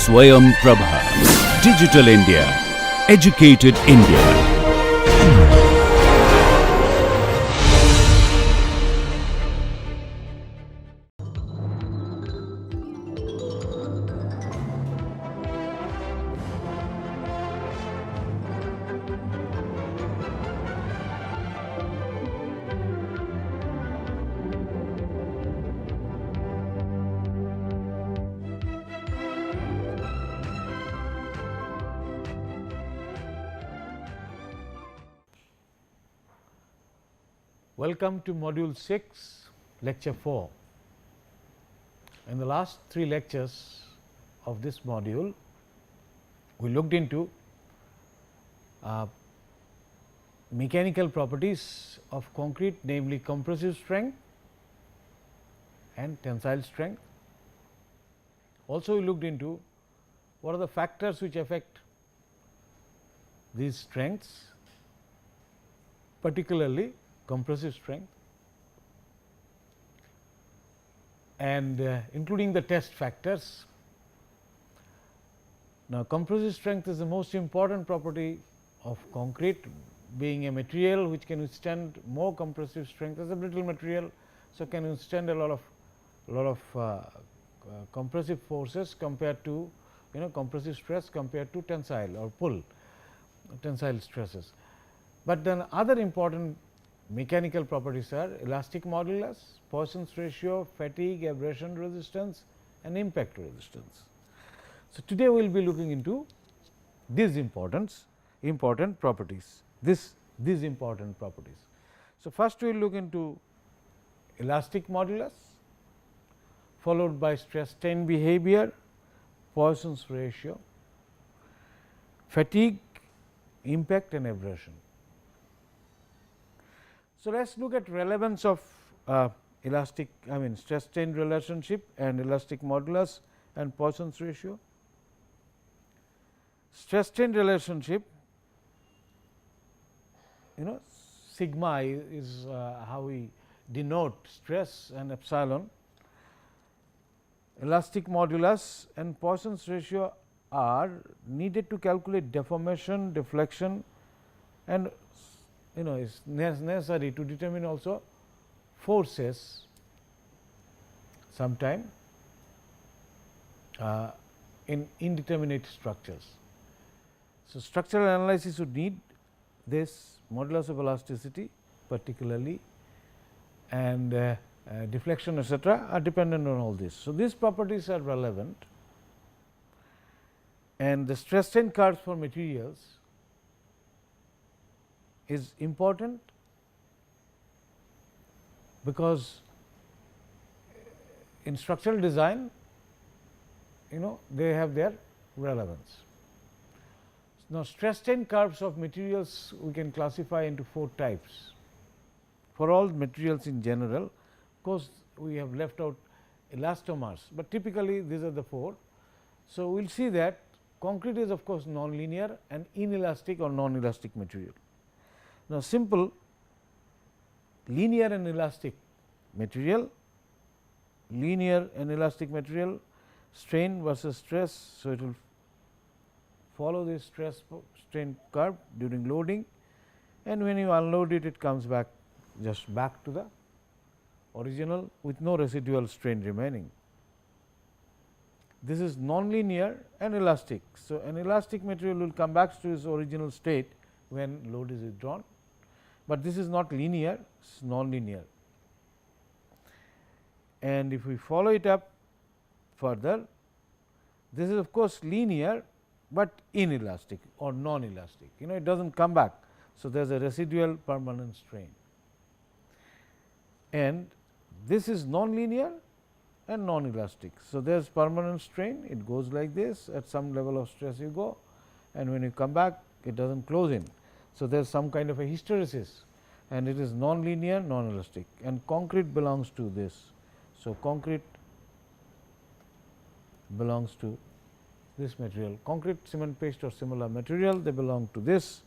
Swayam Prabha. Digital India. Educated India. Welcome to Module 6, Lecture 4. In the last 3 lectures of this module, we looked into mechanical properties of concrete, namely compressive strength and tensile strength. Also, we looked into what are the factors which affect these strengths, particularly compressive strength, and including the test factors. Now, compressive strength is the most important property of concrete, being a material which can withstand more compressive strength as a brittle material. So, can withstand a lot of compressive forces compared to compressive stress compared to tensile or pull tensile stresses. But then other important mechanical properties are elastic modulus, Poisson's ratio, fatigue, abrasion resistance and impact resistance. So, today we will be looking into these important properties, these important properties. So, first we will look into elastic modulus, followed by stress strain behavior, Poisson's ratio, fatigue, impact and abrasion. So, let us look at relevance of stress strain relationship and elastic modulus and Poisson's ratio. Stress strain relationship, sigma is how we denote stress and epsilon. Elastic modulus and Poisson's ratio are needed to calculate deformation, deflection and is necessary to determine also forces sometime in indeterminate structures. So, structural analysis would need this modulus of elasticity particularly, and deflection etcetera are dependent on all this. So, these properties are relevant, and the stress strain curves for materials is important because in structural design they have their relevance. Now, stress strain curves of materials we can classify into 4 types for all materials in general. Of course, we have left out elastomers, but typically these are the 4. So, we will see that concrete is of course nonlinear and inelastic or non-elastic material. Now, simple linear and elastic material, strain versus stress. So, it will follow this stress strain curve during loading, and when you unload it, it comes back to the original with no residual strain remaining. This is nonlinear and elastic. So, an elastic material will come back to its original state when load is withdrawn, but this is not linear, it is nonlinear. And if we follow it up further, this is of course linear, but inelastic or non-elastic, it does not come back. So, there is a residual permanent strain, and this is non-linear and non-elastic. So, there is permanent strain, it goes like this, at some level of stress you go, and when you come back it does not close in. So, there is some kind of a hysteresis, and it is non-linear, non-elastic, and concrete belongs to this. So, concrete belongs to this material, concrete, cement paste or similar material, they belong to this.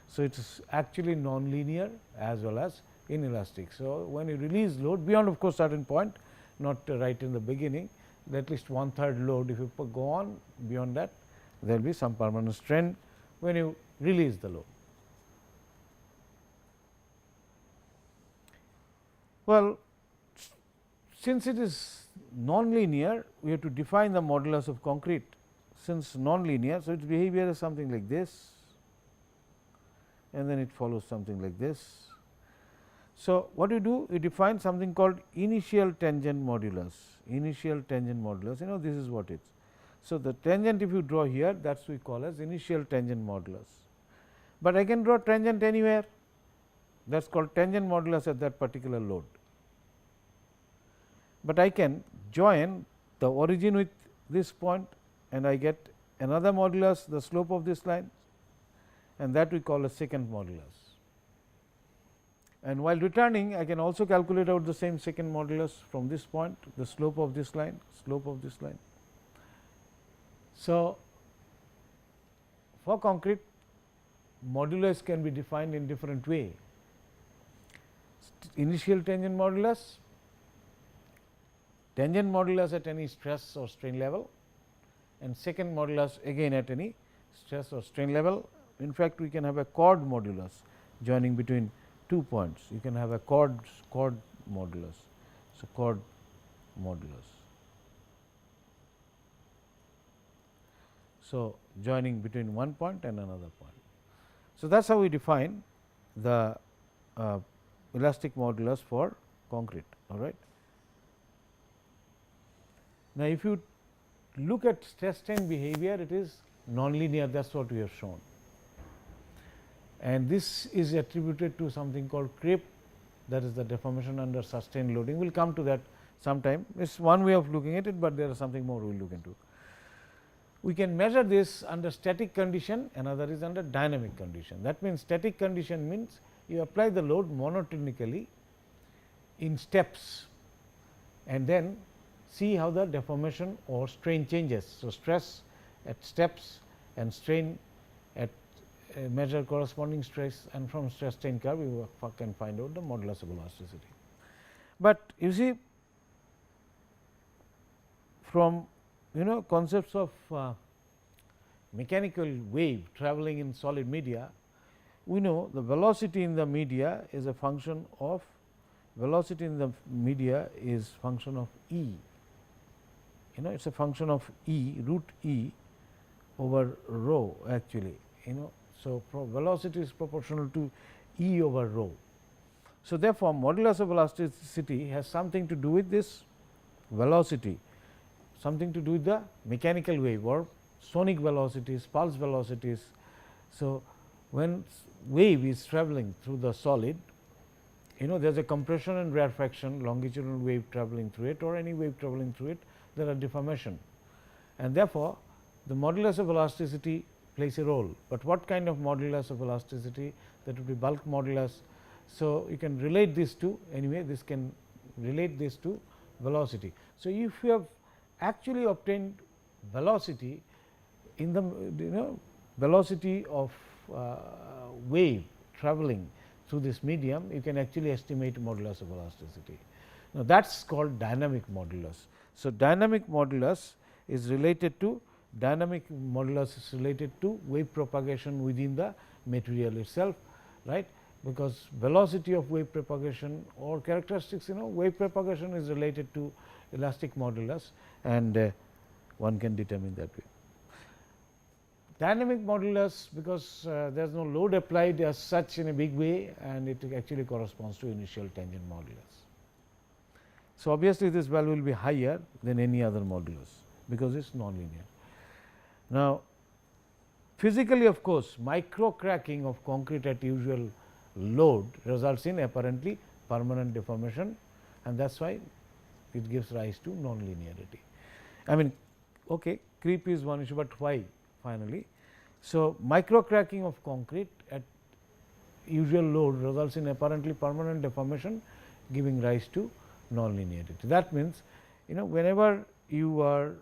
So, it is actually non-linear as well as inelastic. So, when you release load beyond of course certain point, not right in the beginning, at least 1/3 load. If you go on beyond that, there will be some permanent strain when you release the load. Well, since it is non-linear, we have to define the modulus of concrete. Since non-linear, so its behavior is something like this, and then it follows something like this. So, what you do? You define something called initial tangent modulus. Initial tangent modulus, this is what it is. So, the tangent if you draw here, that is we call as initial tangent modulus, but I can draw tangent anywhere, that is called tangent modulus at that particular load. But I can join the origin with this point and I get another modulus, the slope of this line, and that we call a second modulus. And while returning, I can also calculate out the same second modulus from this point, the slope of this line, So, for concrete, modulus can be defined in different way. Initial tangent modulus at any stress or strain level, and second modulus again at any stress or strain level. In fact, we can have a chord modulus joining between 2 points. You can have a chord modulus. So, chord modulus. So, joining between one point and another point. So, that is how we define the elastic modulus for concrete. All right. Now, if you look at stress strain behavior, it is nonlinear, that is what we have shown, and this is attributed to something called creep, that is the deformation under sustained loading. We will come to that sometime. It is one way of looking at it, but there is something more we will look into. We can measure this under static condition, another is under dynamic condition. That means, static condition means you apply the load monotonically in steps and then see how the deformation or strain changes. So, stress at steps and strain at measure corresponding stress, and from stress strain curve you can find out the modulus of elasticity. But you see, from concepts of mechanical wave traveling in solid media, we know the velocity in the media is a function of E. It is a function of E, root E over rho actually. So, velocity is proportional to E over rho. So, therefore, modulus of elasticity has something to do with this velocity, something to do with the mechanical wave or sonic velocities, pulse velocities. So, when wave is traveling through the solid, there is a compression and rarefaction, longitudinal wave traveling through it or any wave traveling through it, there are deformation, and therefore, the modulus of elasticity plays a role, but what kind of modulus of elasticity? That would be bulk modulus. So, you can relate this to this can relate this to velocity. So, if you have actually obtained velocity in the velocity of wave traveling through this medium, you can actually estimate modulus of elasticity. Now, that is called dynamic modulus. So, dynamic modulus is related to wave propagation within the material itself, right, because velocity of wave propagation or characteristics, wave propagation is related to elastic modulus, and one can determine that way. Dynamic modulus, because there is no load applied as such in a big way, and it actually corresponds to initial tangent modulus. So, obviously, this value will be higher than any other modulus, because it is nonlinear. Now, physically, of course, micro cracking of concrete at usual load results in apparently permanent deformation, and that is why it gives rise to nonlinearity. I mean, creep is one issue, but why finally? So, micro cracking of concrete at usual load results in apparently permanent deformation, giving rise to nonlinearity. That means, whenever you are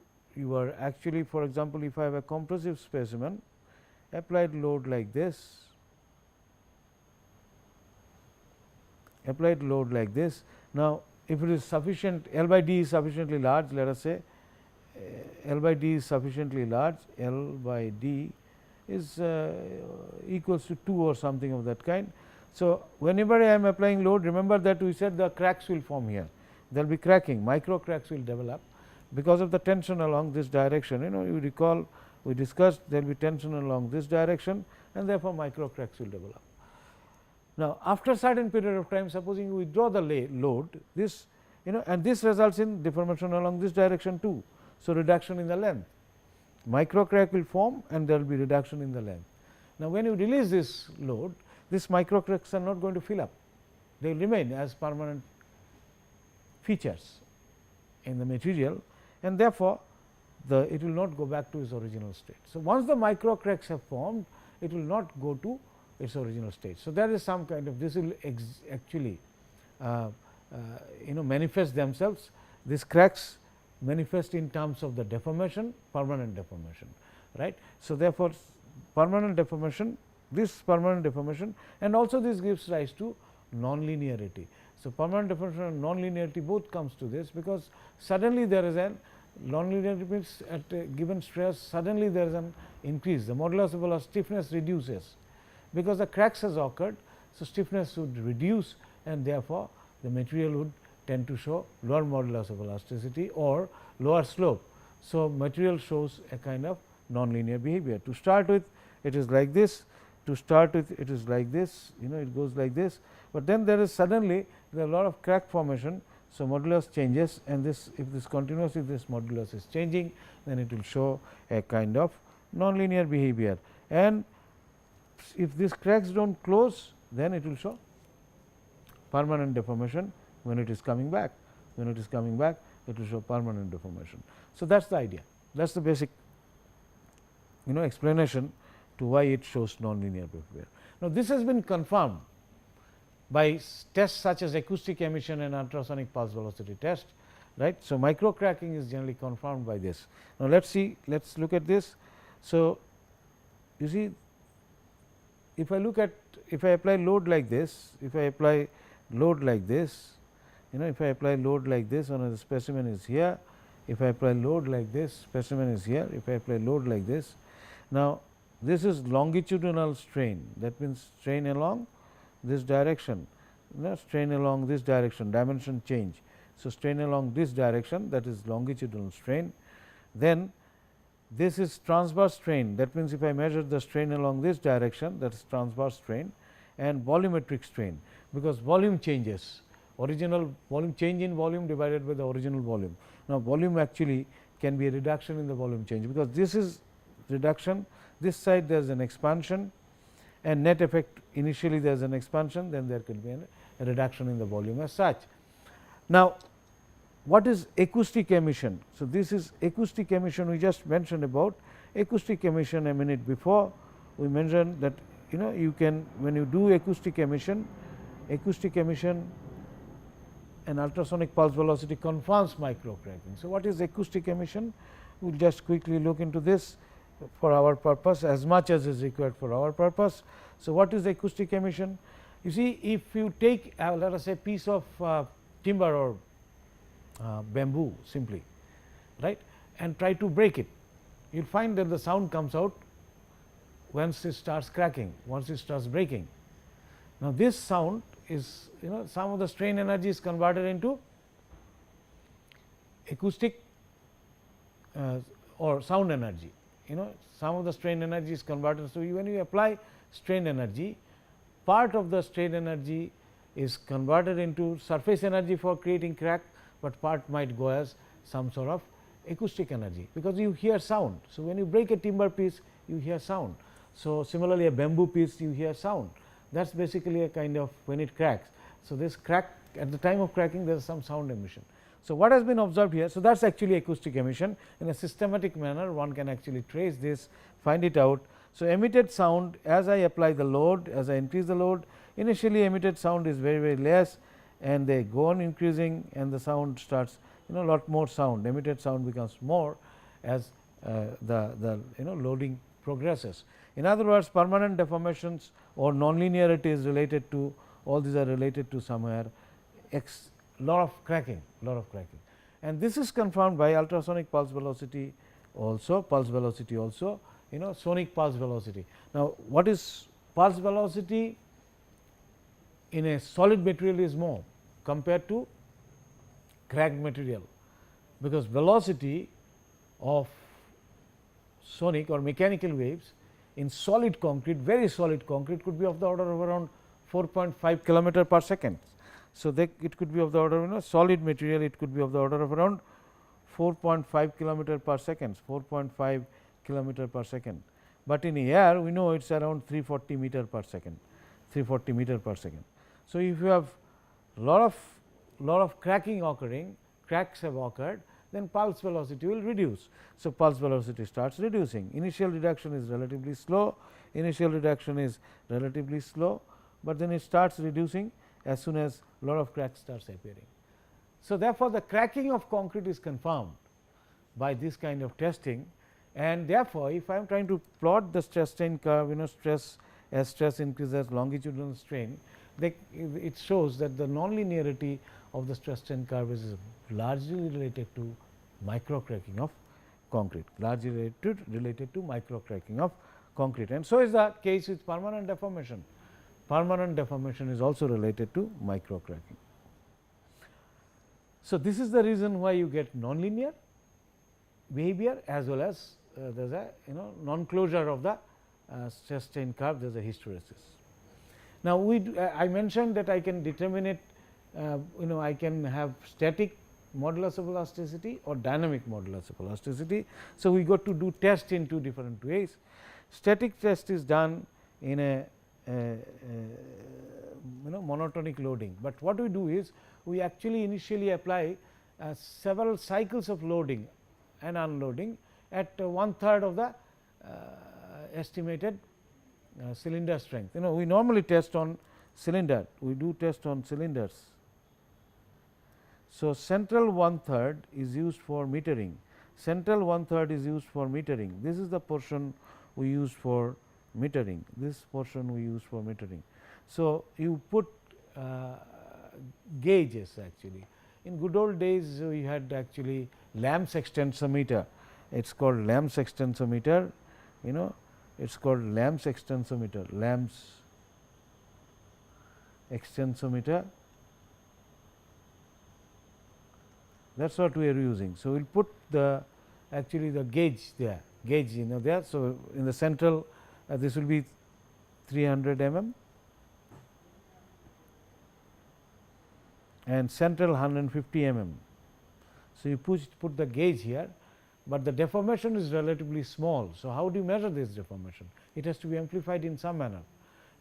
actually, for example, if I have a compressive specimen, applied load like this, Now, if it is sufficient, L by D is sufficiently large, let us say, L by D is sufficiently large, L by D is equals to 2 or something of that kind. So, whenever I am applying load, remember that we said the cracks will form here, there will be cracking, micro cracks will develop because of the tension along this direction. You recall we discussed there will be tension along this direction, and therefore, micro cracks will develop. Now, after a certain period of time, supposing we withdraw the load, this and this results in deformation along this direction too. So, reduction in the length, micro crack will form and there will be reduction in the length. Now, when you release this load, these micro cracks are not going to fill up, they will remain as permanent features in the material, and therefore, it will not go back to its original state. So, once the micro cracks have formed, it will not go to its original state. So, there is some kind of this will actually manifest themselves, these cracks manifest in terms of the deformation, permanent deformation, right. So, therefore, permanent deformation, this permanent deformation, and also this gives rise to non-linearity. So, permanent deformation and non-linearity both comes to this, because suddenly there is an non-linearity means at a given stress suddenly there is an increase, the modulus of stiffness reduces, because the cracks has occurred. So, stiffness would reduce, and therefore, the material would tend to show lower modulus of elasticity or lower slope. So, material shows a kind of non-linear behavior. To start with, it is like this, to start with it is like this, it goes like this, but then there is suddenly there are a lot of crack formation. So, modulus changes, and this if this continuously this modulus is changing, then it will show a kind of non-linear behavior, and if these cracks do not close, then it will show permanent deformation. When it is coming back, it will show permanent deformation. So, that is the idea, that is the basic explanation to why it shows non-linear behavior. Now, this has been confirmed by tests such as acoustic emission and ultrasonic pulse velocity test, right. So, micro cracking is generally confirmed by this. Now, let us look at this. So, you see, if I apply load like this, if I apply load like this, if I apply load like this, one of the specimen is here, if I apply load like this, specimen is here, if I apply load like this. Now, this is longitudinal strain, that means strain along this direction, strain along this direction, dimension change. So, strain along this direction, that is longitudinal strain. Then this is transverse strain, that means if I measure the strain along this direction, that is transverse strain, and volumetric strain, because volume changes, original volume, change in volume divided by the original volume. Now, volume actually can be a reduction in the volume change, because this is reduction, this side there is an expansion, and net effect initially there is an expansion, then there could be a reduction in the volume as such. Now, what is acoustic emission? So, this is acoustic emission, we just mentioned about acoustic emission a minute before. We mentioned that you can, when you do acoustic emission and ultrasonic pulse velocity confirms micro cracking. So, what is acoustic emission? We will just quickly look into this for our purpose, as much as is required for our purpose. So, what is acoustic emission? You see, if you take let us say a piece of timber or bamboo simply, right, and try to break it, you will find that the sound comes out once it starts cracking, once it starts breaking. Now, this sound is some of the strain energy is converted into acoustic or sound energy, some of the strain energy is converted. So, when you apply strain energy, part of the strain energy is converted into surface energy for creating crack, but part might go as some sort of acoustic energy, because you hear sound. So, when you break a timber piece, you hear sound. So, similarly, a bamboo piece, you hear sound. That is basically a kind of when it cracks. So, this crack, at the time of cracking, there is some sound emission. So, what has been observed here? So, that is actually acoustic emission. In a systematic manner, one can actually trace this, find it out. So, emitted sound, as I apply the load, as I increase the load, initially emitted sound is very, very less, and they go on increasing, and the sound starts lot more sound, emitted sound becomes more as the loading progresses. In other words, permanent deformations or non-linearity is related to, all these are related to somewhere lot of cracking, and this is confirmed by ultrasonic pulse velocity also, sonic pulse velocity. Now, what is pulse velocity in a solid material is more compared to cracked material, because velocity of sonic or mechanical waves in solid concrete, very solid concrete, could be of the order of around 4.5 kilometer per second. So, it could be of the order of solid material, it could be of the order of around 4.5 kilometer per second, 4.5 kilometer per second. But in air we know it is around 340 meter per second, 340 meter per second. So, if you have lot of cracking occurring, cracks have occurred, then pulse velocity will reduce. So, pulse velocity starts reducing. Initial reduction is relatively slow, but then it starts reducing as soon as lot of cracks starts appearing. So, therefore, the cracking of concrete is confirmed by this kind of testing, and therefore, if I am trying to plot the stress strain curve, stress as stress increases longitudinal strain, it shows that the nonlinearity of the stress strain curve is largely related to micro cracking of concrete, and so is the case with permanent deformation. Permanent deformation is also related to micro cracking. So, this is the reason why you get nonlinear behavior as well as there is a non closure of the stress strain curve, there is a hysteresis. Now, I mentioned that I can determine it, I can have static modulus of elasticity or dynamic modulus of elasticity. So, we got to do test in two different ways. Static test is done in a monotonic loading, but what we do is we actually initially apply several cycles of loading and unloading at 1/3 of the estimated cylinder strength. We normally test on cylinder, we do test on cylinders. So, central 1/3 is used for metering, this is the portion we use for metering, So, you put gauges actually. In good old days we had actually Lam's extensometer, it is called Lam's extensometer, that is what we are using. So, we will put the actually the gauge there, there. So, in the central this will be 300 mm and central 150 mm. So, you put the gauge here, but the deformation is relatively small. So, how do you measure this deformation? It has to be amplified in some manner.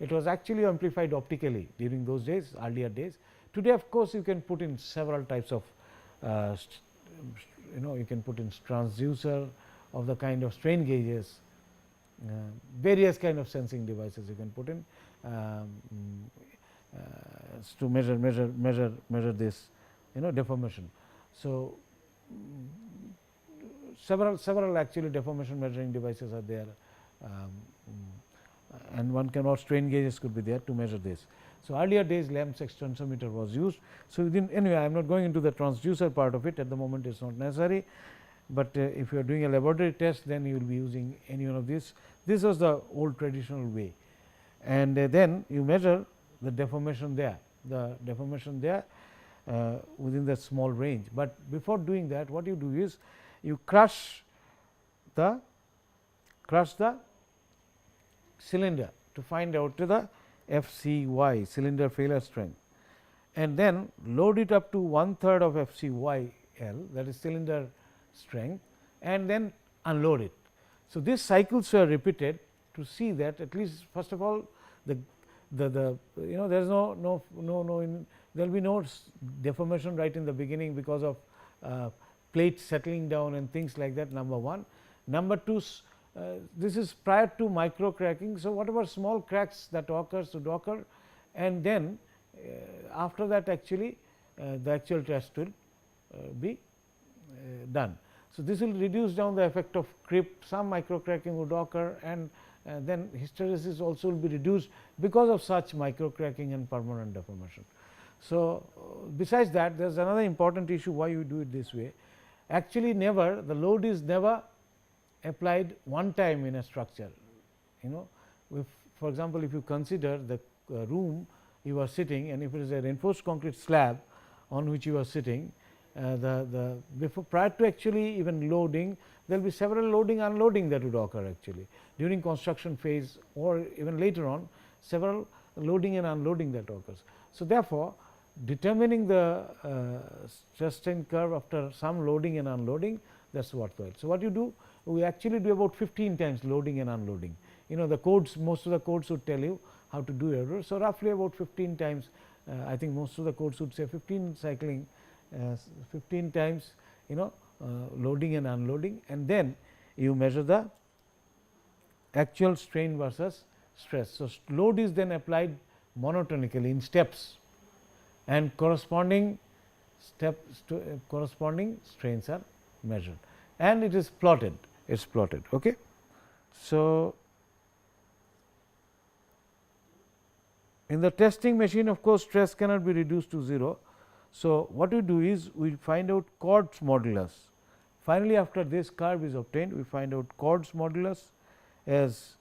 It was actually amplified optically during those days, earlier days. Today, of course, you can put in several types of you can put in transducer of the kind of strain gauges, various kind of sensing devices you can put in to measure this deformation. So, several actually deformation measuring devices are there, and one can, or strain gauges could be there to measure this. So, earlier days Lam's extensometer was used. So, anyway I am not going into the transducer part of it, at the moment it is not necessary, but if you are doing a laboratory test, then you will be using any one of these. This was the old traditional way, and then you measure the deformation there, within the small range. But before doing that, what you do is you crush the cylinder to find out the FCY, cylinder failure strength, and then load it up to 1/3 of FCYL, that is cylinder strength, and then unload it. So, these cycles were repeated to see that at least first of all there is no there will be no deformation right in the beginning because of plate settling down and things like that, number one. Number two, this is prior to micro cracking. So, whatever small cracks that occurs should occur, and then after that actually the actual test will be done. So, this will reduce down the effect of creep, some micro cracking would occur, and then hysteresis also will be reduced because of such micro cracking and permanent deformation. So, besides that, there is another important issue why you do it this way. Actually, never the load is never applied one time in a structure. If, for example, if you consider the room you are sitting, and if it is a reinforced concrete slab on which you are sitting, prior to actually even loading, there will be several loading unloading that would occur actually during construction phase, or even later on several loading and unloading that occurs. So, therefore, determining the stress strain curve after some loading and unloading, that is worthwhile. So, what you do? We actually do about 15 times loading and unloading. The codes, most of the codes would tell you how to do error. So, roughly about 15 times, I think most of the codes would say 15 cycling, 15 times loading and unloading, and then you measure the actual strain versus stress. So, load is then applied monotonically in steps, and corresponding steps to corresponding strains are measured, and it is plotted. It is plotted. Okay. So, in the testing machine, of course, stress cannot be reduced to 0. So, what we do is we find out Chord's modulus. Finally, after this curve is obtained, we find out Chord's modulus as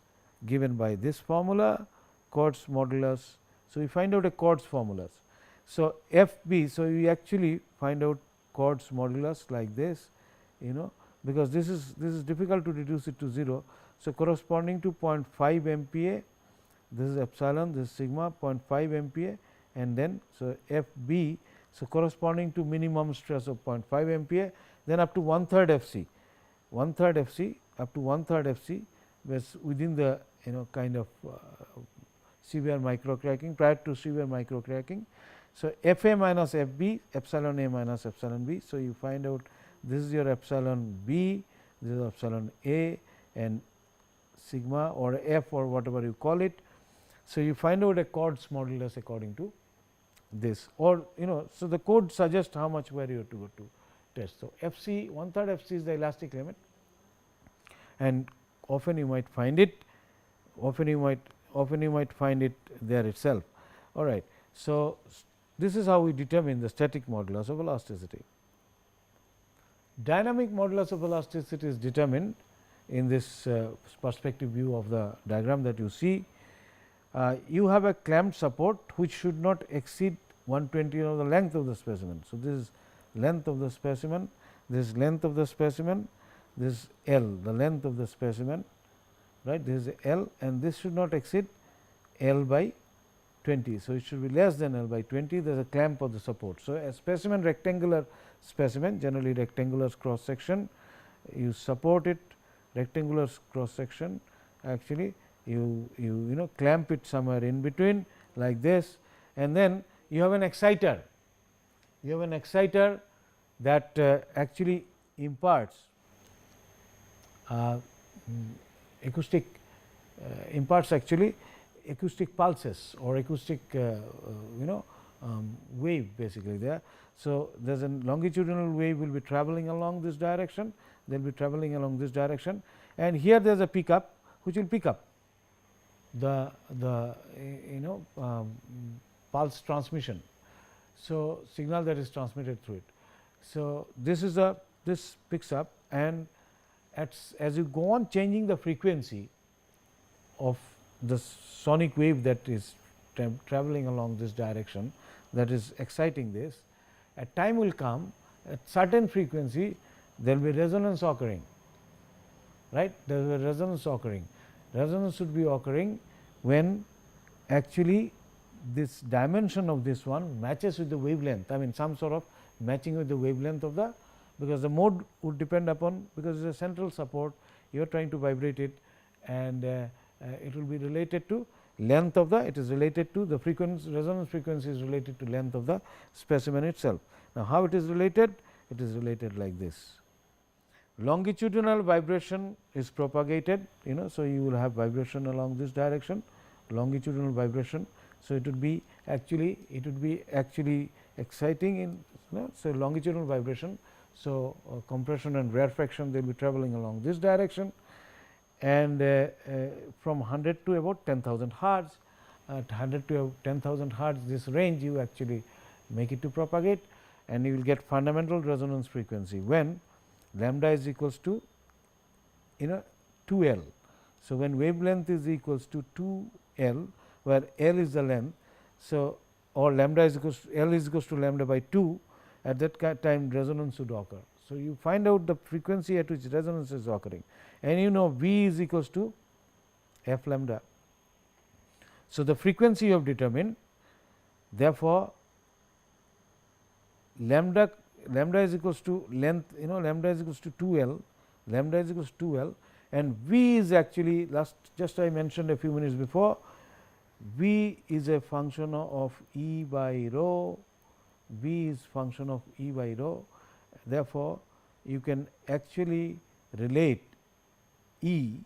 given by this formula, Chord's modulus. So, we find out a Chord's formula. So, F b. So, we actually find out Chord's modulus like this, because this is difficult to reduce it to 0. So, corresponding to 0.5 MPa, this is epsilon, this is sigma, 0.5 MPa, and then so F b. So, corresponding to minimum stress of 0.5 MPa, then up to 1/3 Fc, 1/3 Fc, up to 1/3 Fc, was within the kind of severe micro cracking, prior to severe micro cracking. So, F a minus F b, epsilon a minus epsilon b. So, you find out this is your epsilon b, this is epsilon a, and sigma or f or whatever you call it. So, you find out a Chord's modulus according to this, or so the code suggests how much where you have to go to test. So, F c 1/3 F c is the elastic limit, and often you might find it, often you might find it there itself. All right. So, this is how we determine the static modulus of elasticity. Dynamic modulus of elasticity is determined in this perspective view of the diagram that you see. You have a clamped support which should not exceed 1/20 of the length of the specimen. So, this is length of the specimen, this is length of the specimen, this is L, the length of the specimen, right. This is L, and this should not exceed L by 20. So, it should be less than L by 20. There is a clamp of the support. So, a specimen, rectangular specimen, generally rectangular cross section, you support it, rectangular cross section, actually you clamp it somewhere in between like this, and then you have an exciter. You have an exciter that actually imparts acoustic acoustic pulses or acoustic wave basically there. So, there is a longitudinal wave will be travelling along this direction, they will be travelling along this direction, and here there is a pickup which will pick up the pulse transmission. So, signal that is transmitted through it. So, this picks up, and as you go on changing the frequency of the sonic wave that is travelling along this direction, that is exciting this, a time will come at certain frequency there will be resonance occurring, right. There will be resonance occurring. Resonance should be occurring when actually this dimension of this one matches with the wavelength, I mean some sort of matching with the wavelength of the, because the mode would depend upon, because it is a central support, you are trying to vibrate it, and it will be related to length of the, it is related to the frequency, resonance frequency is related to length of the specimen itself. Now, how it is related? It is related like this. Longitudinal vibration is propagated, so you will have vibration along this direction, longitudinal vibration. So, it would be actually exciting in, so longitudinal vibration. So, compression and rarefaction they will be travelling along this direction, and from 100 to about 10,000 hertz, at 100 to 10,000 hertz this range you actually make it to propagate, and you will get fundamental resonance frequency when lambda is equals to 2 L. So, when wavelength is equals to 2 L, where L is the length. So, or lambda is equals to L is equals to lambda by 2, at that time resonance would occur. So, you find out the frequency at which resonance is occurring, and you know V is equals to f lambda. So, the frequency you have determined, therefore, lambda is equals to length, lambda is equals to 2 L, lambda is equals to 2 L, and V is actually just I mentioned a few minutes before, V is a function of E by rho, V is function of E by rho. Therefore, you can actually relate E,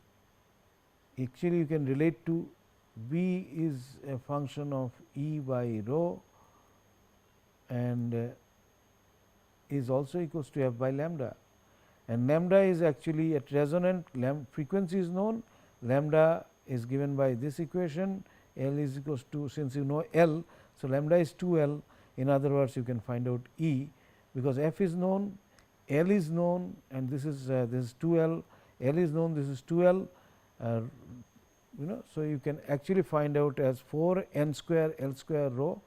actually you can relate to V is a function of E by rho and is also equals to f by lambda, and lambda is actually at resonant frequency is known, lambda is given by this equation, L is equals to, since you know L. So, lambda is 2 L, in other words you can find out E, because f is known, L is known, and this is 2 L, L is known, this is 2 L, so you can actually find out as 4 n square L square rho,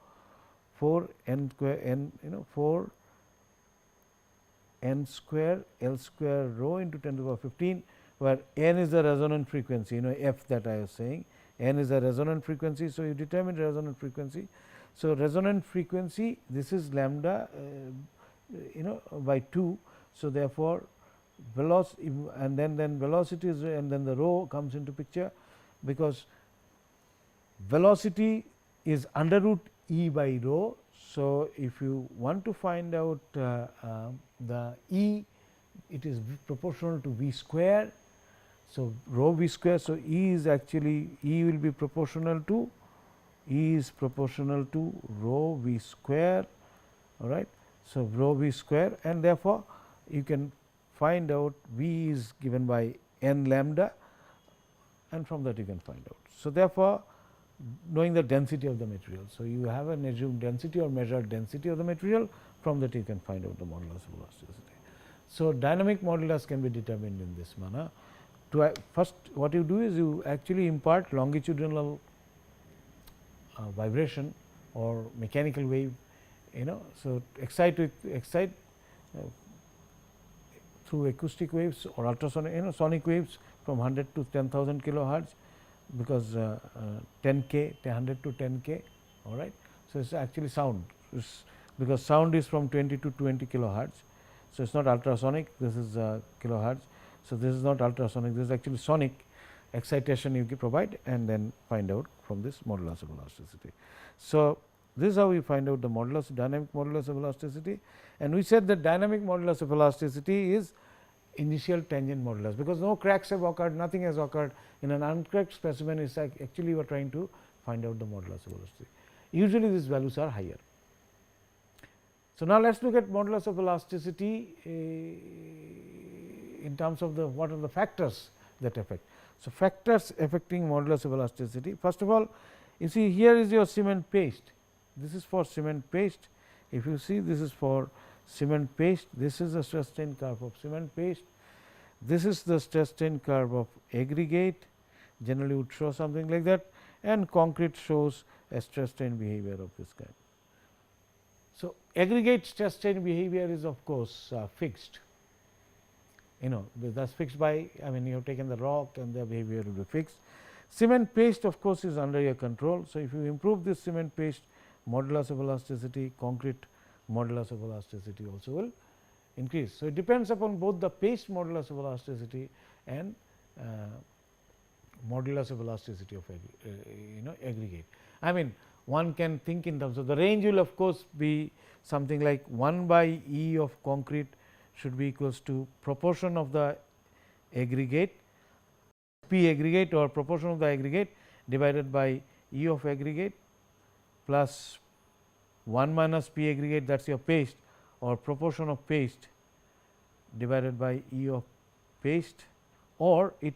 4 n square n 4 n square L square rho into 10 to the power 15, where n is the resonant frequency, f that I was saying, n is the resonant frequency. So, you determine resonant frequency. So, resonant frequency, this is lambda by 2. So, therefore, velocity and then velocity is, and then the rho comes into picture, because velocity is under root E by rho. So, if you want to find out the E, it is proportional to V square. So, rho V square. So, E is actually, E will be proportional to, E is proportional to rho V square, all right. So, rho V square, and therefore, you can find out V is given by n lambda, and from that you can find out. So, therefore, knowing the density of the material. So, you have an assumed density or measured density of the material, from that you can find out the modulus of elasticity. So, dynamic modulus can be determined in this manner. To first, what you do is you actually impart longitudinal vibration or mechanical wave, so excite through acoustic waves or ultrasonic sonic waves from 100 to 10,000 kilohertz, because 10K, 100 to 10K, all right. So, it is actually sound, because sound is from 20 to 20 kilohertz. So, it is not ultrasonic, this is kilohertz. So, this is not ultrasonic, this is actually sonic excitation you provide, and then find out from this modulus of elasticity. So, this is how we find out the modulus, dynamic modulus of elasticity, and we said that dynamic modulus of elasticity is initial tangent modulus, because no cracks have occurred, nothing has occurred in an uncracked specimen. Is actually we are trying to find out the modulus of elasticity. Usually these values are higher. So, now let us look at modulus of elasticity in terms of what are the factors that affect. So, factors affecting modulus of elasticity. First of all, you see here is your cement paste, this is for cement paste. If you see, this is for cement paste, this is the stress strain curve of cement paste, this is the stress strain curve of aggregate, generally would show something like that, and concrete shows a stress strain behavior of this kind. So, aggregate stress strain behavior is of course fixed, that is fixed by, you have taken the rock and the behavior will be fixed. Cement paste of course is under your control. So, if you improve this cement paste, modulus of elasticity, concrete modulus of elasticity also will increase. So, it depends upon both the paste modulus of elasticity and modulus of elasticity of aggregate. One can think in terms of the range will of course be something like 1 by E of concrete should be equals to proportion of the aggregate, P aggregate, or proportion of the aggregate divided by E of aggregate, plus 1 minus P aggregate, that is your paste, or proportion of paste divided by E of paste, or it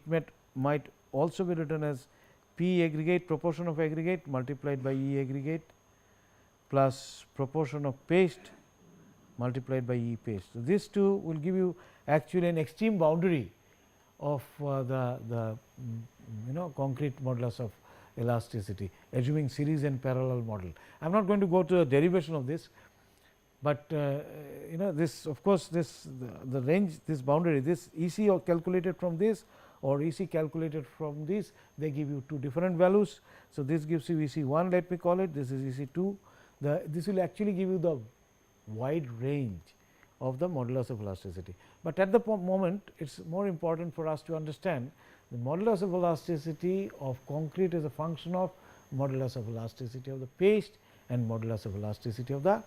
might also be written as P aggregate, proportion of aggregate multiplied by E aggregate, plus proportion of paste multiplied by E paste. So, these two will give you actually an extreme boundary of the concrete modulus of elasticity, assuming series and parallel model. I am not going to go to a derivation of this, but this of course, this the range, this boundary, this E c or calculated from this or E c calculated from this, they give you two different values. So, this gives you E c 1, let me call it, this is E c 2. This will actually give you the wide range of the modulus of elasticity, but at the moment it is more important for us to understand the modulus of elasticity of concrete is a function of modulus of elasticity of the paste and modulus of elasticity of the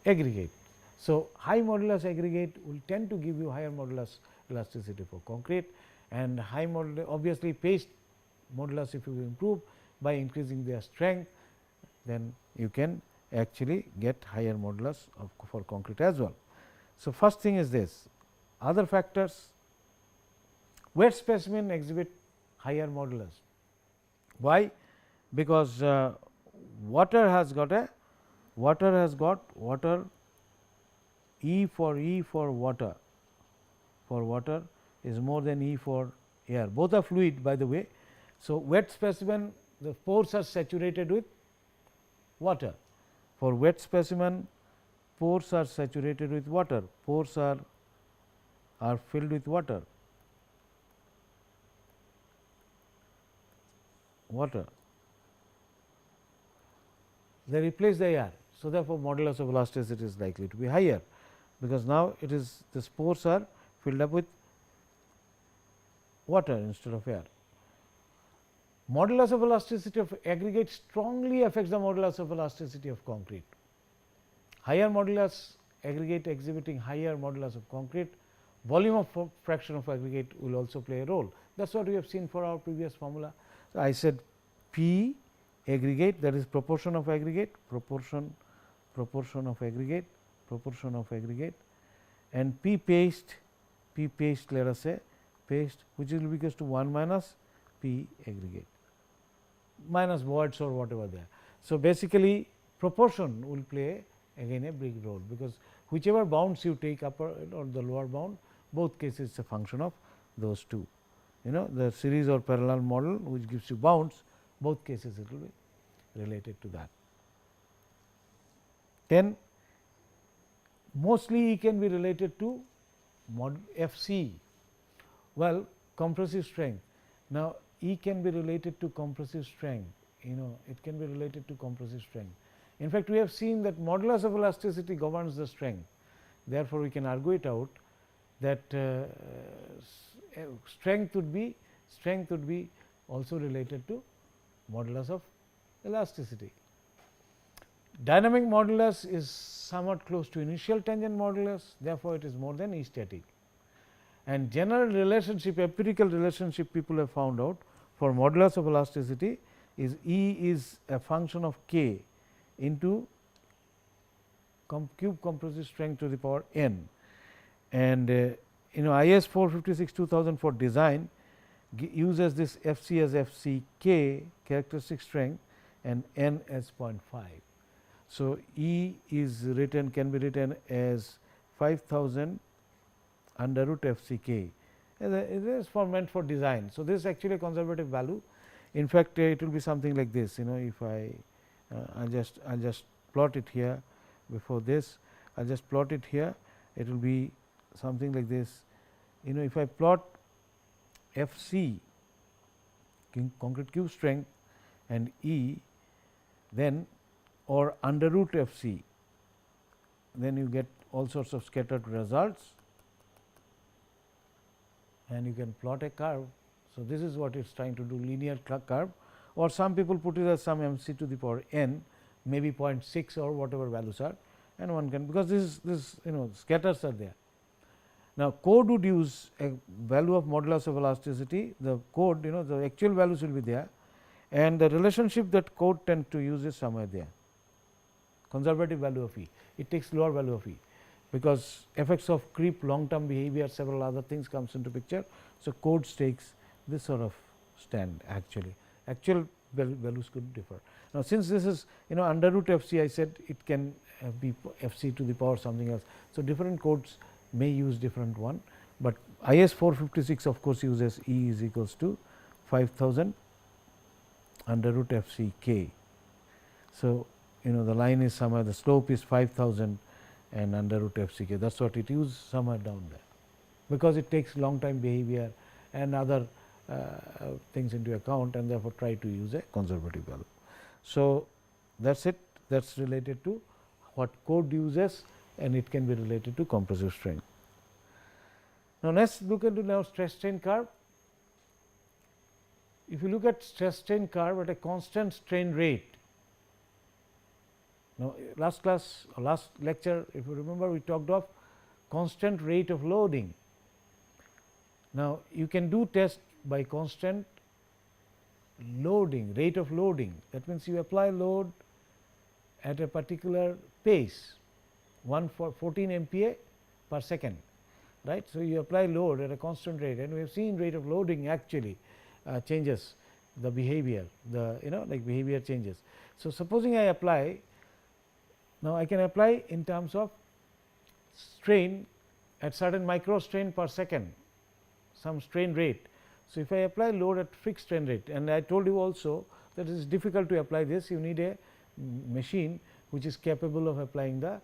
aggregate. So, high modulus aggregate will tend to give you higher modulus elasticity for concrete, and high modulus, obviously paste modulus, if you improve by increasing their strength, then you can actually get higher modulus for concrete as well. So, first thing is this, other factors, wet specimen exhibit higher modulus. Why? Because water has got water E for water is more than E for air, both are fluid by the way. So, wet specimen, the pores are saturated with water. For wet specimen, pores are saturated with water, pores are filled with water. They replace the air. So, therefore, modulus of elasticity is likely to be higher, because now it is the pores are filled up with water instead of air. Modulus of elasticity of aggregate strongly affects the modulus of elasticity of concrete. Higher modulus aggregate exhibiting higher modulus of concrete, volume of fraction of aggregate will also play a role. That is what we have seen for our previous formula. So, I said P aggregate, that is proportion of aggregate, proportion of aggregate, and P paste, let us say paste, which will be equals to 1 minus P aggregate minus voids or whatever there. So, basically proportion will play again a big role, because whichever bounds you take, upper or the lower bound, both cases is a function of those two. The series or parallel model which gives you bounds, both cases it will be related to that. Then mostly E can be related to mod F c, well, compressive strength. Now, E can be related to compressive strength, it can be related to compressive strength. In fact, we have seen that modulus of elasticity governs the strength. Therefore, we can argue it out that strength would be also related to modulus of elasticity. Dynamic modulus is somewhat close to initial tangent modulus, therefore, it is more than E static. And general relationship, empirical relationship people have found out for modulus of elasticity is E is a function of k into cube compressive strength to the power n, and IS 456 2000 for design uses this F c as F c k characteristic strength and n as 0.5. So, E is can be written as 5000 under root F c k, it is meant for design. So, this is actually a conservative value. In fact, it will be something like this, if I will just plot it here before this, I will just plot it here, it will be something like this. If I plot F c concrete cube strength and E, then or under root F c, then you get all sorts of scattered results and you can plot a curve. So, this is what it is trying to do, linear curve, or some people put it as some m c to the power n, maybe 0.6 or whatever values are, and one can, because this scatters are there. Now, code would use a value of modulus of elasticity, the code the actual values will be there, and the relationship that code tends to use is somewhere there, conservative value of E, it takes lower value of E, because effects of creep, long term behavior, several other things comes into picture. So, code takes this sort of stand actually. Actual values could differ. Now, since this is under root f c, I said it can be f c to the power something else. So, different codes may use different one, but IS 456 of course uses E is equals to 5000 under root f c k. So, the line is somewhere, the slope is 5000 and under root f c k, that is what it uses somewhere down there, because it takes long time behavior and other things into account, and therefore, try to use a conservative value. So, that is it, that is related to what code uses, and it can be related to compressive strain. Now, next look into now stress strain curve. If you look at stress strain curve at a constant strain rate, now last class or last lecture, if you remember, we talked of constant rate of loading. Now, you can do test by constant loading, rate of loading, that means you apply load at a particular pace, 14 MPa per second, right. So, you apply load at a constant rate, and we have seen rate of loading actually changes the behavior, the like behavior changes. So, supposing I apply, now I can apply in terms of strain at certain micro strain per second, some strain rate. So, if I apply load at fixed strain rate, and I told you also that it is difficult to apply this, you need a machine which is capable of applying the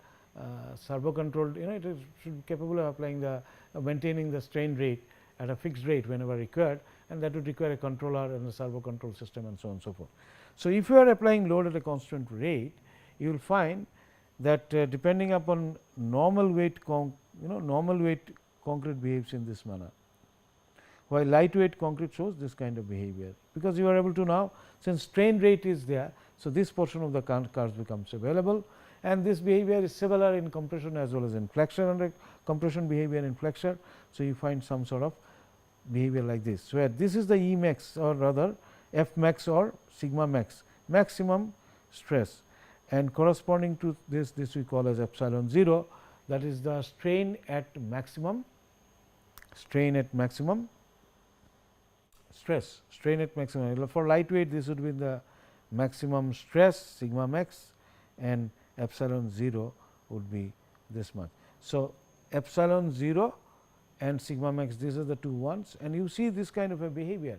servo controlled, it is should be capable of applying the maintaining the strain rate at a fixed rate whenever required, and that would require a controller and a servo control system and so on and so forth. So, if you are applying load at a constant rate, you will find that depending upon normal weight normal weight concrete behaves in this manner, while lightweight concrete shows this kind of behavior, because you are able to now, since strain rate is there. So, this portion of the curves becomes available, and this behavior is similar in compression as well as in flexure, and compression behavior in flexure. So, you find some sort of behavior like this, where this is the E max, or rather F max or sigma max, maximum stress, and corresponding to this we call as epsilon 0, that is the strain at maximum stress, strain at maximum. For lightweight, this would be the maximum stress sigma max, and epsilon 0 would be this much. So, epsilon 0 and sigma max, these are the two ones, and you see this kind of a behavior.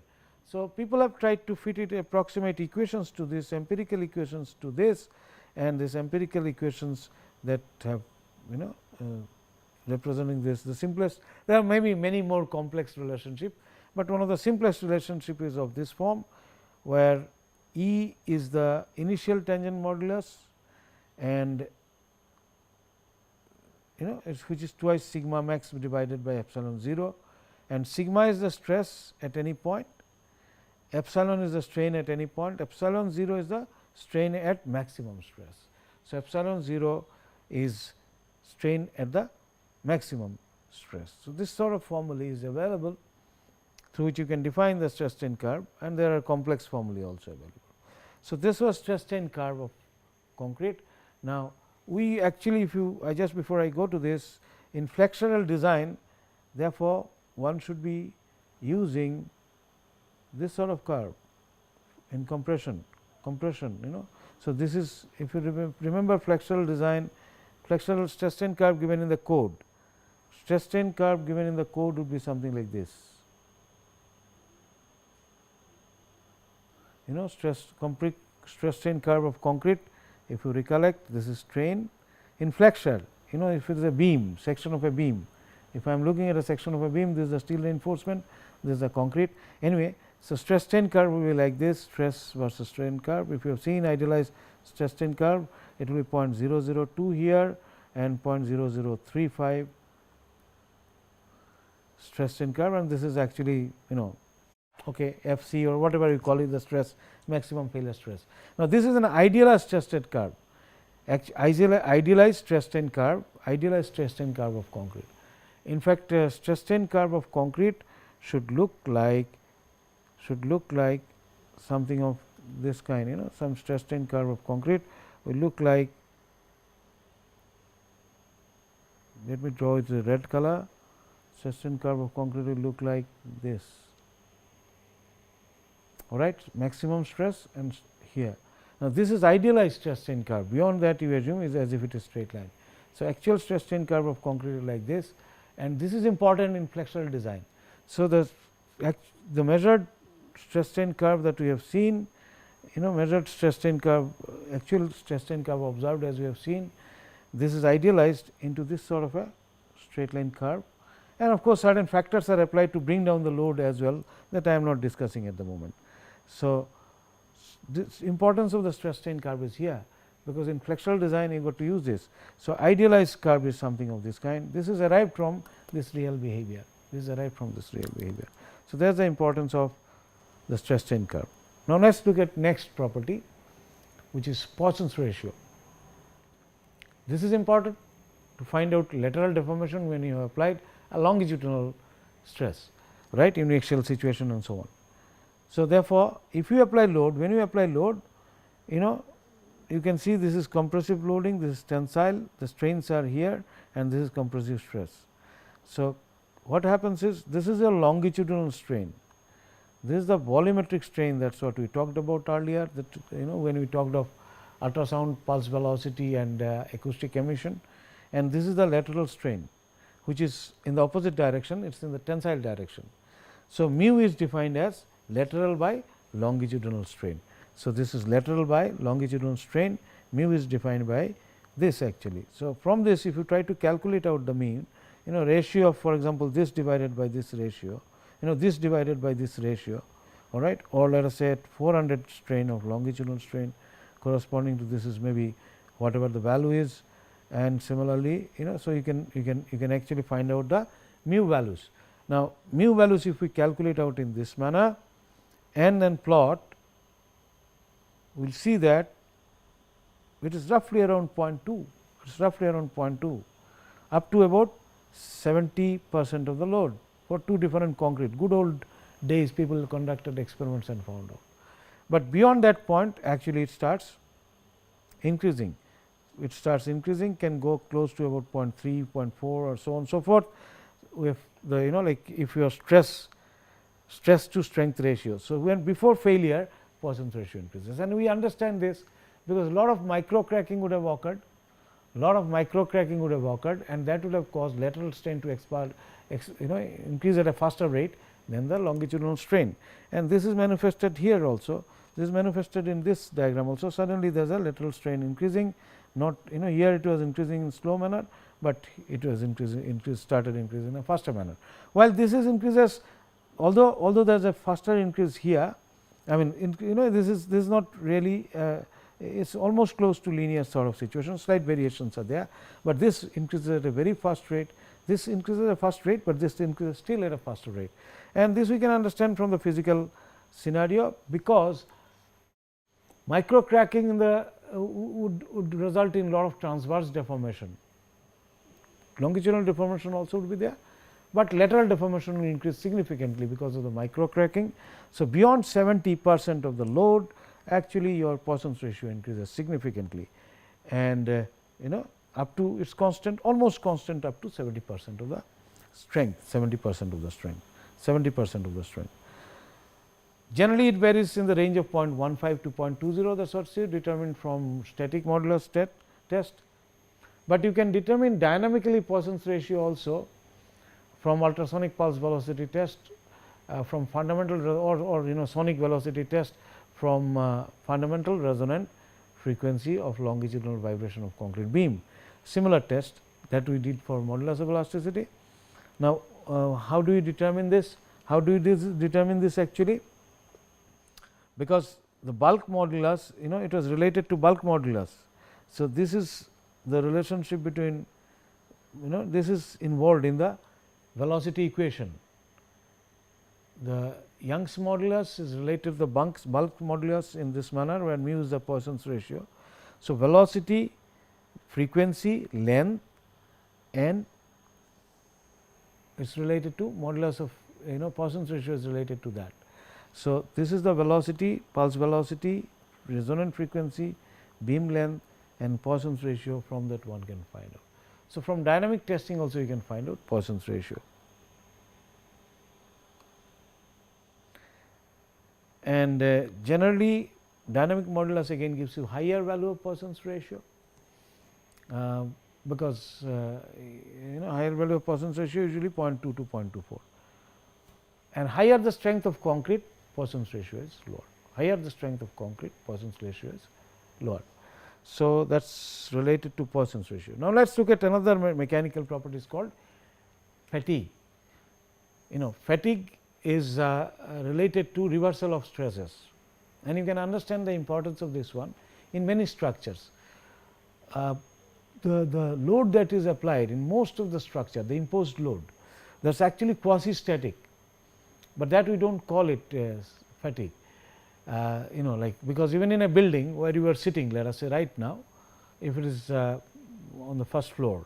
So, people have tried to fit it approximate equations to this, empirical equations to this, and this empirical equations that have representing this, the simplest, there are maybe many more complex relationship, but one of the simplest relationship is of this form, where E is the initial tangent modulus, and which is twice sigma max divided by epsilon 0, and sigma is the stress at any point, epsilon is the strain at any point, epsilon 0 is the strain at maximum stress. So, epsilon 0 is strain at the maximum stress. So, this sort of formulae is available through which you can define the stress strain curve, and there are complex formulae also available. So, this was stress strain curve of concrete. Now, we actually, if you just before I go to this, in flexural design, therefore, one should be using this sort of curve in compression. So, this is, if you remember flexural design, flexural stress strain curve given in the code, stress strain curve given in the code would be something like this. Stress strain curve of concrete, if you recollect, this is strain in flexure. If it is a beam, section of a beam, if I am looking at a section of a beam, this is the steel reinforcement, this is the concrete. Anyway, so stress strain curve will be like this, stress versus strain curve. If you have seen idealized stress strain curve, it will be 0.002 here and 0.0035 stress strain curve, and this is actually okay, FC or whatever you call it, the stress maximum failure stress. Now, this is an idealized stress strain curve, idealized stress strain curve, of concrete. In fact, stress strain curve of concrete should look like something of this kind, some stress strain curve of concrete will look like, let me draw it with red color, stress strain curve of concrete will look like this. all right, maximum stress and here. Now, this is idealized stress strain curve, beyond that you assume is as if it is straight line. So, actual stress strain curve of concrete is like this, and this is important in flexural design. So, the measured stress strain curve that we have seen, measured stress strain curve, actual stress strain curve observed as we have seen, this is idealized into this sort of a straight line curve, and of course, certain factors are applied to bring down the load as well, that I am not discussing at the moment. So, this importance of the stress strain curve is here, because in flexural design you got to use this. So, idealized curve is something of this kind. This is arrived from this real behavior. This is arrived from this real behavior. So, that is the importance of the stress strain curve. Now, let us look at next property, which is Poisson's ratio. This is important to find out lateral deformation when you have applied a longitudinal stress, right, in axial situation and so on. So, therefore, if you apply load, when you apply load, you can see this is compressive loading, this is tensile, the strains are here, and this is compressive stress. So, what happens is, this is a longitudinal strain, this is the volumetric strain, that is what we talked about earlier, that when we talked of ultrasound pulse velocity and acoustic emission, and this is the lateral strain, which is in the opposite direction, it is in the tensile direction. So, mu is defined as lateral by longitudinal strain. So, this is lateral by longitudinal strain, mu is defined by this actually. So, from this if you try to calculate out the mean, ratio of, for example, this divided by this ratio, this divided by this ratio, all right, or let us say at 400 strain of longitudinal strain, corresponding to this is maybe whatever the value is, and similarly so you can actually find out the mu values. Now, mu values if we calculate out in this manner and then plot, we will see that it is roughly around 0.2, it is roughly around 0.2 up to about 70% of the load for two different concrete. Good old days people conducted experiments and found out, but beyond that point actually it starts increasing. It starts increasing, can go close to about 0.3, 0.4 or so on and so forth with the like if your stress to strength ratio. So, when before failure Poisson's ratio increases, and we understand this because a lot of micro cracking would have occurred, and that would have caused lateral strain to expand, increase at a faster rate than the longitudinal strain, and this is manifested here also. This is manifested in this diagram also. Suddenly there is a lateral strain increasing, not here it was increasing in slow manner, but it was started increasing in a faster manner. While this is increases, although there is a faster increase here, I mean this is not really it is almost close to linear sort of situation, slight variations are there, but this increases at a very fast rate, this increases at a fast rate, but this increases still at a faster rate, and this we can understand from the physical scenario, because micro cracking in the would result in lot of transverse deformation. Longitudinal deformation also would be there, but lateral deformation will increase significantly because of the micro cracking. So, beyond 70% of the load, actually your Poisson's ratio increases significantly, and up to its constant, almost constant up to 70% of the strength, 70% of the strength, 70% of the strength. Generally, it varies in the range of 0.15 to 0.20, that is what is determined from static modulus test, but you can determine dynamically Poisson's ratio also from ultrasonic pulse velocity test, from fundamental or sonic velocity test from fundamental resonant frequency of longitudinal vibration of concrete beam. Similar test that we did for modulus of elasticity. Now, how do you determine this? How do you determine this actually? Because the bulk modulus, it was related to bulk modulus. So, this is the relationship between, this is involved in the velocity equation. The Young's modulus is related to the bulk modulus in this manner, where mu is the Poisson's ratio. So, velocity, frequency, length, and it is related to modulus of Poisson's ratio is related to that. So, this is the velocity, pulse velocity, resonant frequency, beam length, and Poisson's ratio. From that one can find out. So, from dynamic testing also you can find out Poisson's ratio. and generally dynamic modulus again gives you higher value of Poisson's ratio, because higher value of Poisson's ratio usually 0.2 to 0.24, and higher the strength of concrete, Poisson's ratio is lower. Higher the strength of concrete, Poisson's ratio is lower. So, that is related to Poisson's ratio. Now, let us look at another mechanical property called fatigue. Fatigue is related to reversal of stresses, and you can understand the importance of this one in many structures. The load that is applied in most of the structure, the imposed load, that is actually quasi static, but that we do not call it fatigue. Like, because even in a building where you are sitting, let us say right now, if it is on the first floor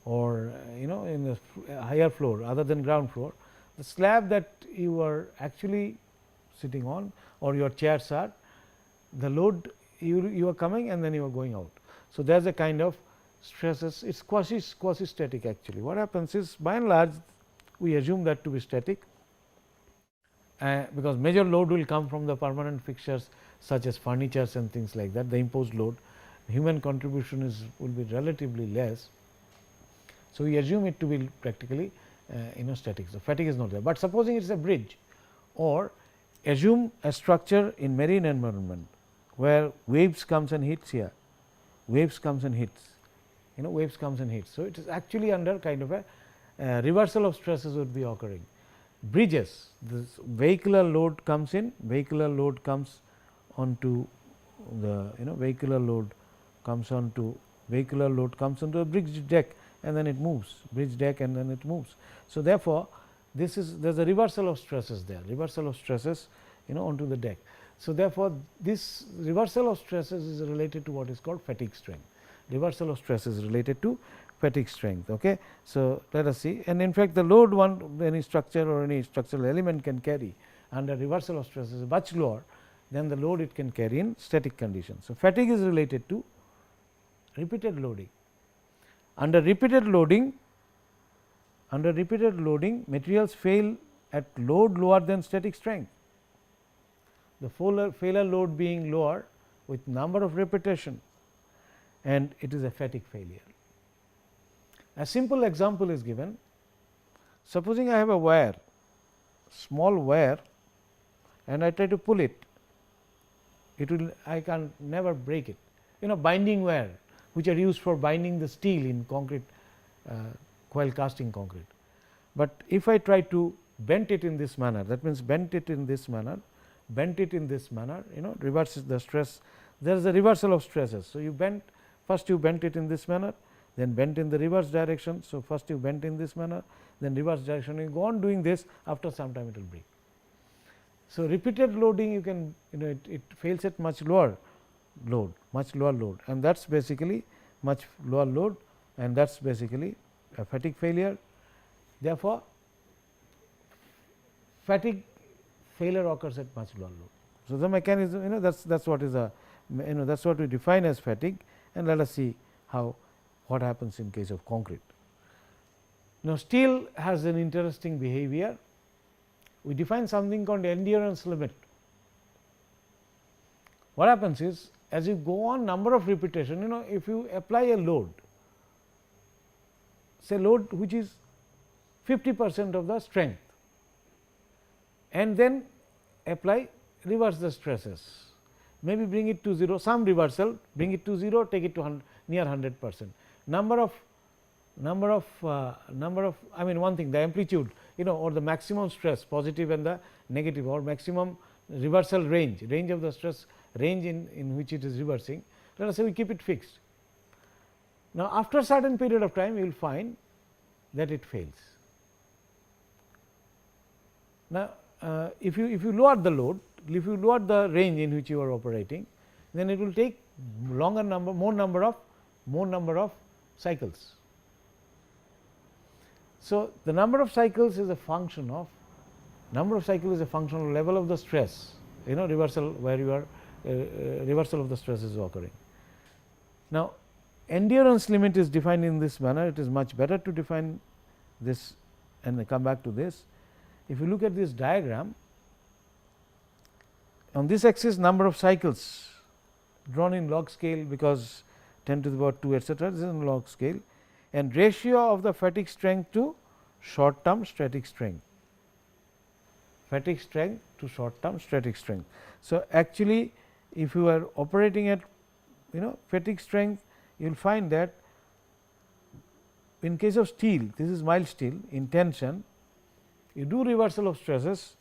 or in the higher floor other than ground floor, the slab that you are actually sitting on or your chairs are, the load you are coming and then you are going out. So, there is a kind of stresses, it is quasi static actually. What happens is, by and large we assume that to be static, because major load will come from the permanent fixtures such as furnitures and things like that, the imposed load, human contribution will be relatively less. So, we assume it to be practically static. So, fatigue is not there, but supposing it is a bridge, or assume a structure in marine environment where waves comes and hits here, waves comes and hits, waves comes and hits. So, it is actually under kind of a reversal of stresses would be occurring. Bridges, this vehicular load comes in, vehicular load comes onto the vehicular load comes onto a bridge deck, and then it moves, bridge deck, and then it moves. So, therefore, there is a reversal of stresses there, reversal of stresses onto the deck. So, therefore, this reversal of stresses is related to what is called fatigue strength. Reversal of stress is related to fatigue strength. Okay. So, let us see, and in fact, the load any structure or any structural element can carry under reversal of stress is much lower than the load it can carry in static conditions. So, fatigue is related to repeated loading. Under repeated loading, materials fail at load lower than static strength. The failure load being lower with number of repetition, and it is a fatigue failure. A simple example is given. Supposing I have a wire, small wire, and I try to pull it, I can never break it. Binding wire, which are used for binding the steel in concrete, coil casting concrete. But if I try to bend it in this manner, that means bend it in this manner, reverses the stress. There is a reversal of stresses. So, first you bend it in this manner, then bend in the reverse direction. So, first you bend in this manner, then reverse direction, you go on doing this, after some time it will break. So, repeated loading you can it fails at much lower load, and that is basically much lower load, and that is basically a fatigue failure. Therefore, fatigue failure occurs at much lower load. So, the mechanism that is what is that is what we define as fatigue, and let us see what happens in case of concrete. Now, steel has an interesting behavior. We define something called endurance limit. What happens is, as you go on number of repetition, if you apply a load, say load which is 50% of the strength, and then reverse the stresses, maybe bring it to 0, some reversal, bring it to 0, take it to near 100%. Number of I mean, one thing, the amplitude or the maximum stress, positive and the negative, or maximum reversal range of the stress range in which it is reversing, let us say we keep it fixed. Now, after a certain period of time, you will find that it fails. Now, if you lower the load, if you lower the range in which you are operating, then it will take more number of cycles. So, the number of cycles is a function of level of the stress, reversal where you are reversal of the stress is occurring. Now, endurance limit is defined in this manner. It is much better to define this and come back to this. If you look at this diagram, on this axis number of cycles drawn in log scale, because 10 to the power 2 etcetera, this is in log scale, and ratio of the fatigue strength to short term static strength, fatigue strength to short term static strength. So, actually if you are operating at fatigue strength, you will find that in case of steel, this is mild steel, in tension you do reversal of stresses,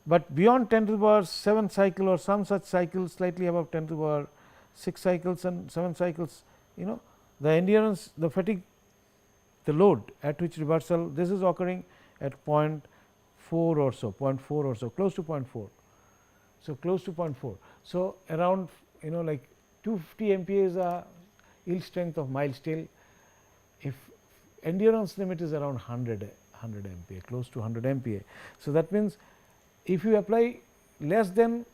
but beyond 10 to the power 7 cycle or some such cycles slightly above 10 to the power 6 cycles and 7 cycles, the endurance, the fatigue, the load at which reversal, this is occurring at 0.4 or so, 0.4 or so, close to 0.4. So, close to 0.4. So, around like 250 MPa is a yield strength of mild steel. If endurance limit is around 100 MPa, close to 100 MPa. So, that means if you apply less than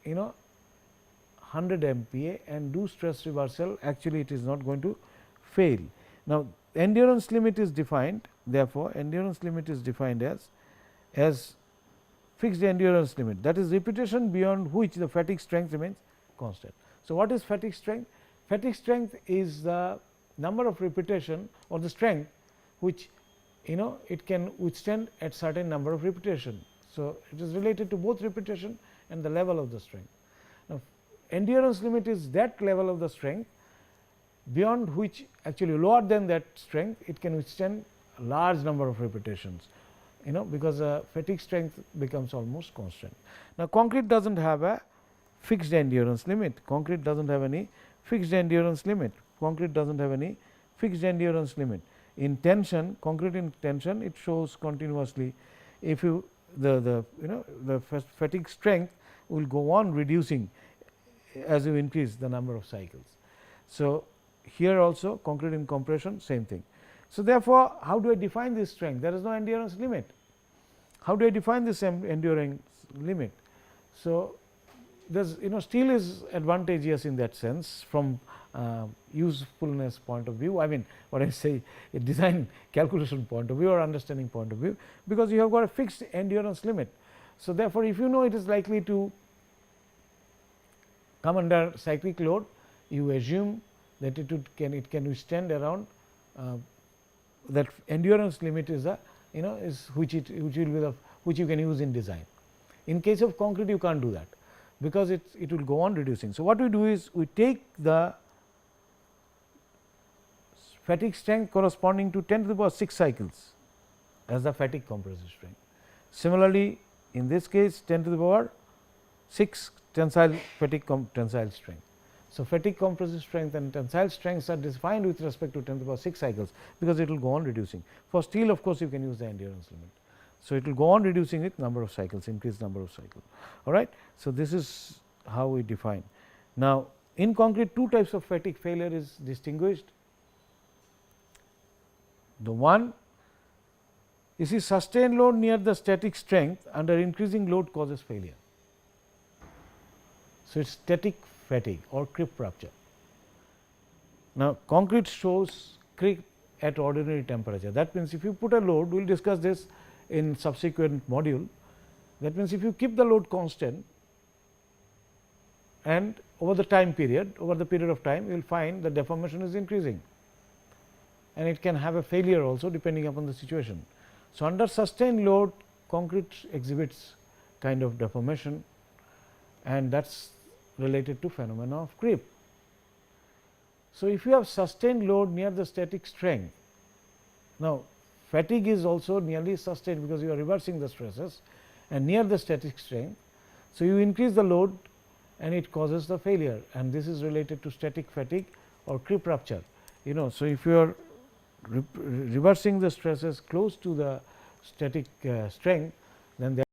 100 MPa and do stress reversal, actually it is not going to fail. Now, endurance limit is defined, therefore, endurance limit is defined as fixed endurance limit, that is repetition beyond which the fatigue strength remains constant. So, what is fatigue strength? Fatigue strength is the number of repetition or the strength which it can withstand at certain number of repetition. So, it is related to both repetition and the level of the strength. Now, endurance limit is that level of the strength beyond which, actually lower than that strength, it can withstand a large number of repetitions, because fatigue strength becomes almost constant. Now, concrete does not have a fixed endurance limit, concrete does not have any fixed endurance limit, concrete does not have any fixed endurance limit. In tension, concrete in tension, it shows continuously, if you the fatigue strength will go on reducing as you increase the number of cycles. So, here also concrete in compression, same thing. So, therefore, how do I define this strength? There is no endurance limit. How do I define this endurance limit? So, there's steel is advantageous in that sense from usefulness point of view. I mean, what I say, a design calculation point of view or understanding point of view, because you have got a fixed endurance limit. So, therefore, if you know it is likely to come under cyclic load, you assume that it can withstand around that endurance limit is a is which will be the which you can use in design. In case of concrete, you can't do that, because it will go on reducing. So, what we do is we take the fatigue strength corresponding to 10 to the power 6 cycles as the fatigue compressive strength. Similarly, in this case 10 to the power 6 tensile fatigue tensile strength. So, fatigue compressive strength and tensile strengths are defined with respect to 10 to the power 6 cycles, because it will go on reducing. For steel, of course, you can use the endurance limit. So, it will go on reducing with number of cycles, increased number of cycles. All right. So, this is how we define. Now, in concrete, two types of fatigue failure is distinguished. The one, you see, sustained load near the static strength under increasing load causes failure. So, it is static fatigue or creep rupture. Now, concrete shows creep at ordinary temperature. That means, if you put a load, we will discuss this in subsequent module. That means, if you keep the load constant and over the time period, over the period of time, you will find the deformation is increasing, and it can have a failure also depending upon the situation. So, under sustained load, concrete exhibits kind of deformation, and that is related to phenomena of creep. So, if you have sustained load near the static strength, now fatigue is also nearly sustained, because you are reversing the stresses and near the static strength. So, you increase the load and it causes the failure, and this is related to static fatigue or creep rupture. So, if you are reversing the stresses close to the static strength, then there